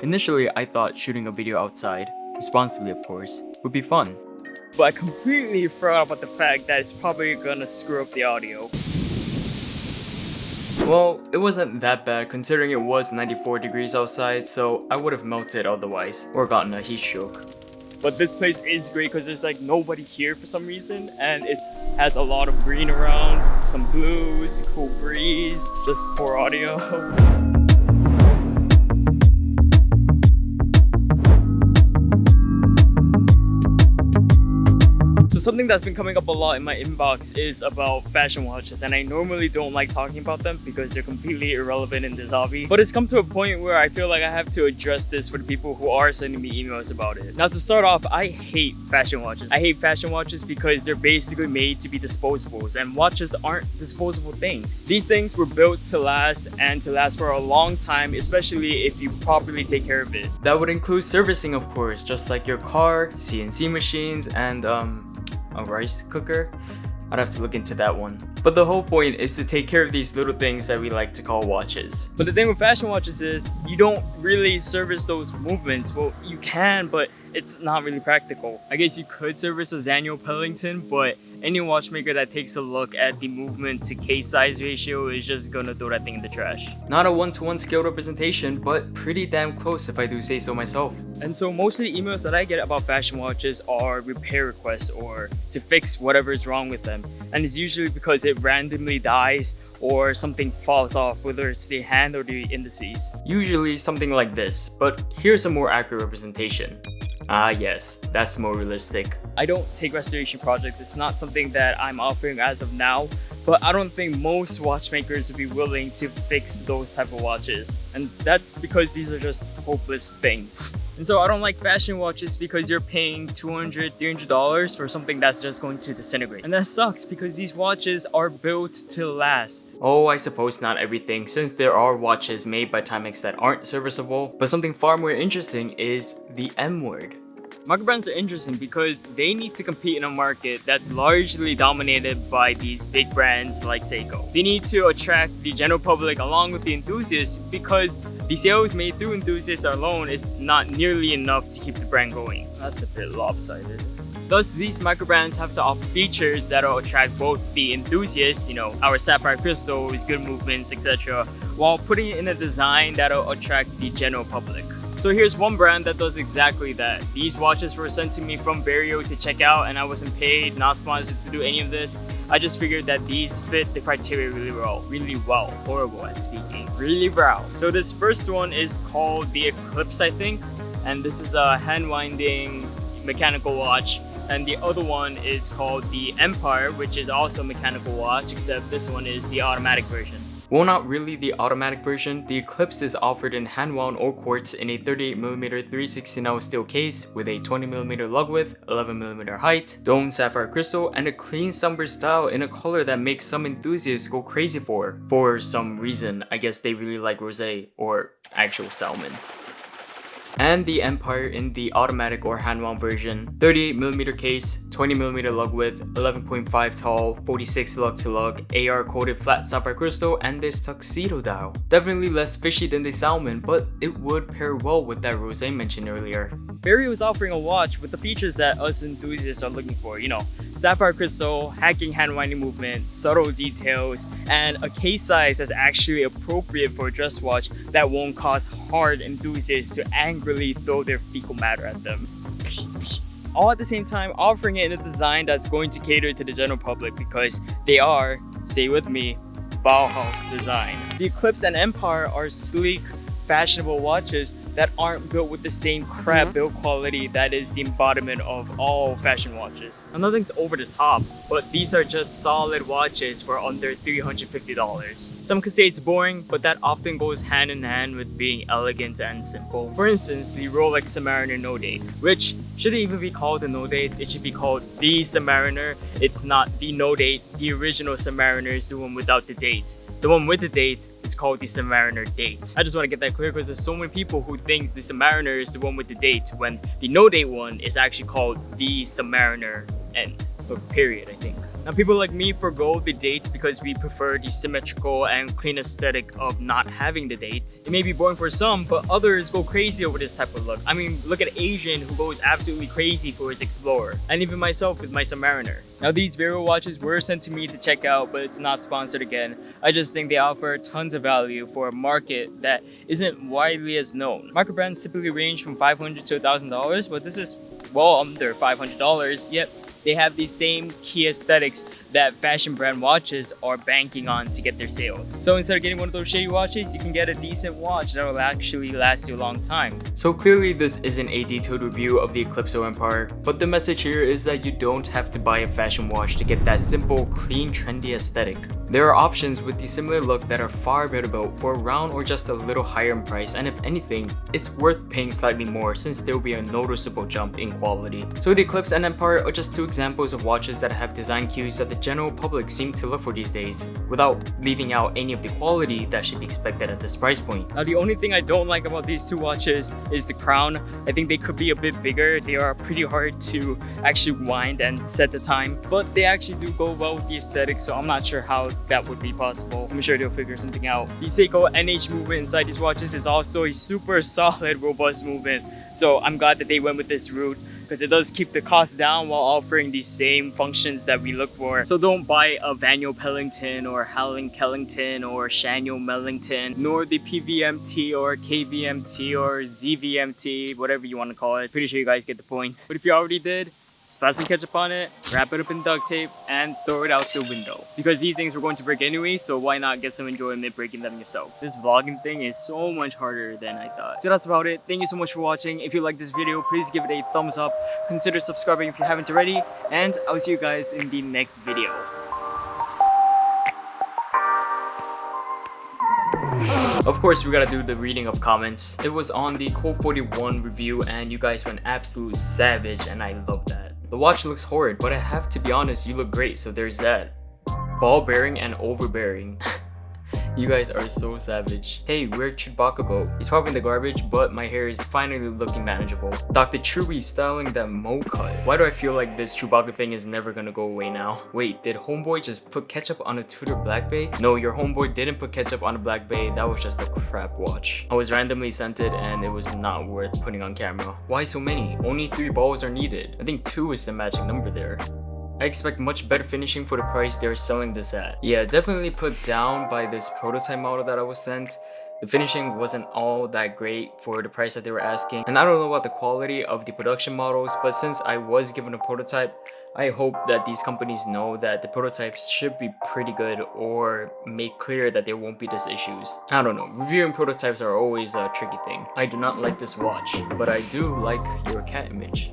Initially, I thought shooting a video outside, responsibly of course, would be fun. But I completely forgot about the fact that it's probably gonna screw up the audio. Well, it wasn't that bad considering it was 94 degrees outside, so I would have melted otherwise, or gotten a heat stroke. But this place is great because there's like nobody here for some reason, and it has a lot of green around, some blues, cool breeze, just poor audio. Something that's been coming up a lot in my inbox is about fashion watches, and I normally don't like talking about them because they're completely irrelevant in this hobby. But it's come to a point where I feel like I have to address this for the people who are sending me emails about it. Now, to start off, I hate fashion watches. I hate fashion watches because they're basically made to be disposables, and watches aren't disposable things. These things were built to last, and to last for a long time, especially if you properly take care of it. That would include servicing, of course, just like your car, CNC machines, and a rice cooker? I'd have to look into that one. But the whole point is to take care of these little things that we like to call watches. But the thing with fashion watches is you don't really service those movements. Well, you can, but it's not really practical. I guess you could service a Wellington, but any watchmaker that takes a look at the movement to case size ratio is just gonna throw that thing in the trash. Not a one-to-one scale representation, but pretty damn close if I do say so myself. And so most of the emails that I get about fashion watches are repair requests or to fix whatever is wrong with them. And it's usually because it randomly dies or something falls off, whether it's the hand or the indices. Usually something like this, but here's a more accurate representation. Ah yes, that's more realistic. I don't take restoration projects. It's not something that I'm offering as of now, but I don't think most watchmakers would be willing to fix those type of watches. And that's because these are just hopeless things. And so I don't like fashion watches because you're paying $200, $300 for something that's just going to disintegrate. And that sucks because these watches are built to last. Oh, I suppose not everything, since there are watches made by Timex that aren't serviceable. But something far more interesting is the M word. Market brands are interesting because they need to compete in a market that's largely dominated by these big brands like Seiko. They need to attract the general public along with the enthusiasts because the sales made through enthusiasts alone is not nearly enough to keep the brand going. That's a bit lopsided. Thus, these micro brands have to offer features that'll attract both the enthusiasts, our sapphire crystals, good movements, etc., while putting it in a design that'll attract the general public. So here's one brand that does exactly that. These watches were sent to me from Vario to check out, and I wasn't paid, not sponsored to do any of this. I just figured that these fit the criteria really well. Horrible at speaking. Really well. So this first one is called the Eclipse, I think. And this is a hand-winding mechanical watch. And the other one is called the Empire, which is also a mechanical watch, except this one is the automatic version. Well, not really the automatic version. The Eclipse is offered in hand-wound or quartz in a 38mm 360 steel case with a 20mm lug width, 11mm height, domed sapphire crystal, and a clean sunburst style in a color that makes some enthusiasts go crazy for. For some reason, I guess they really like rosé or actual salmon. And the Empire in the automatic or hand-wound version, 38mm case, 20mm lug width, 11.5 tall, 46 lug to lug, AR coated flat sapphire crystal, and this tuxedo dial. Definitely less fishy than the salmon, but it would pair well with that rosé mentioned earlier. Vario is offering a watch with the features that us enthusiasts are looking for, sapphire crystal, hacking hand-winding movement, subtle details, and a case size that's actually appropriate for a dress watch that won't cause hard enthusiasts to angrily throw their fecal matter at them. All at the same time offering it in a design that's going to cater to the general public because they are, say with me, Bauhaus design. The Eclipse and Empire are sleek, fashionable watches that aren't built with the same crap build quality that is the embodiment of all fashion watches. Nothing's over the top, but these are just solid watches for under $350. Some could say it's boring, but that often goes hand in hand with being elegant and simple. For instance, the Rolex Submariner No Date, which shouldn't even be called the No Date, it should be called the Submariner. It's not the No Date. The original Submariner is the one without the date. The one with the date is called the Submariner Date. I just want to get that clear because there's so many people who thinks the Submariner is the one with the date when the no date one is actually called the Submariner End. Or period, I think. Now people like me forgo the date because we prefer the symmetrical and clean aesthetic of not having the date. It may be boring for some, but others go crazy over this type of look. I mean, look at Asian who goes absolutely crazy for his Explorer, and even myself with my Submariner. Now these Vario watches were sent to me to check out, but it's not sponsored again. I just think they offer tons of value for a market that isn't widely as known. Micro brands typically range from $500 to $1,000, but this is well under $500, yet they have the same key aesthetics that fashion brand watches are banking on to get their sales. So instead of getting one of those shady watches, you can get a decent watch that will actually last you a long time. So clearly this isn't a detailed review of the Eclipse Empire, but the message here is that you don't have to buy a fashion watch to get that simple, clean, trendy aesthetic. There are options with the similar look that are far better built for around or just a little higher in price, and if anything, it's worth paying slightly more since there will be a noticeable jump in quality. So the Eclipse and Empire are just two examples of watches that have design cues that the general public seem to look for these days, without leaving out any of the quality that should be expected at this price point. Now the only thing I don't like about these two watches is the crown. I think they could be a bit bigger. They are pretty hard to actually wind and set the time, but they actually do go well with the aesthetic, so I'm not sure how that would be possible. I'm sure they'll figure something out. The Seiko NH movement inside these watches is also a super solid, robust movement, so I'm glad that they went with this route, because it does keep the cost down while offering the same functions that we look for. So don't buy a Vanyo Pellington or Howling Kellington or Shanyo Mellington, nor the PVMT or KVMT or ZVMT, whatever you want to call it. Pretty sure you guys get the point. But if you already did, slap some ketchup on it, wrap it up in duct tape, and throw it out the window. Because these things were going to break anyway, so why not get some enjoyment breaking them yourself? This vlogging thing is so much harder than I thought. So that's about it. Thank you so much for watching. If you like this video, please give it a thumbs up. Consider subscribing if you haven't already, and I'll see you guys in the next video. Of course, we gotta do the reading of comments. It was on the Code 41 review and you guys went absolute savage and I love that. The watch looks horrid, but I have to be honest, you look great, so there's that. Ball bearing and overbearing. You guys are so savage. Hey, where'd Chewbacca go? He's probably in the garbage, but my hair is finally looking manageable. Dr. Chewy styling that mo cut. Why do I feel like this Chewbacca thing is never gonna go away now? Wait, did homeboy just put ketchup on a Tudor Black Bay? No, your homeboy didn't put ketchup on a Black Bay. That was just a crap watch. I was randomly sent it and it was not worth putting on camera. Why so many? Only 3 balls are needed. I think 2 is the magic number there. I expect much better finishing for the price they're selling this at. Yeah, definitely put down by this prototype model that I was sent. The finishing wasn't all that great for the price that they were asking. And I don't know about the quality of the production models, but since I was given a prototype, I hope that these companies know that the prototypes should be pretty good or make clear that there won't be these issues. I don't know, reviewing prototypes are always a tricky thing. I do not like this watch, but I do like your cat image.